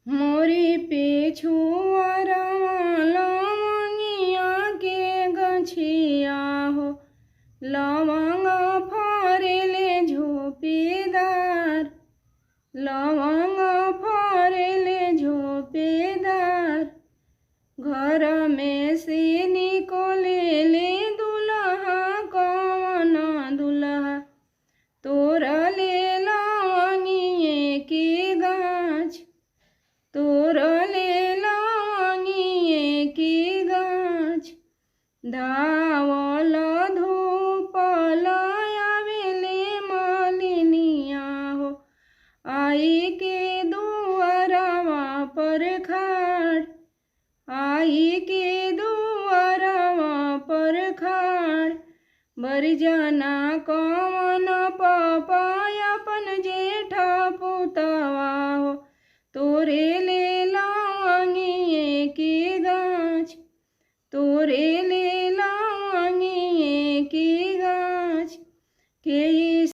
मोरी पेछुआरा लवंगिया के गछिया हो, लवंग फरेले झोपेदार, लवंग फरेले झोपेदार। घर में से निकलेले दुल्हा कौन दुल्हा, तोरले लवंगिए के गाछ, तोरले लवंगिए के गाछ। धावल धूपल आवेले मलिनिया हो, आई के दुआरवा पर खाड़, आई के दुआरवा पर खाड़। बरजाना कौन पापाय अपन जेठ पुतवा हो, तोरे ले लवंगिए के गाछ, तोरे ले लवंगिए के गाछ। के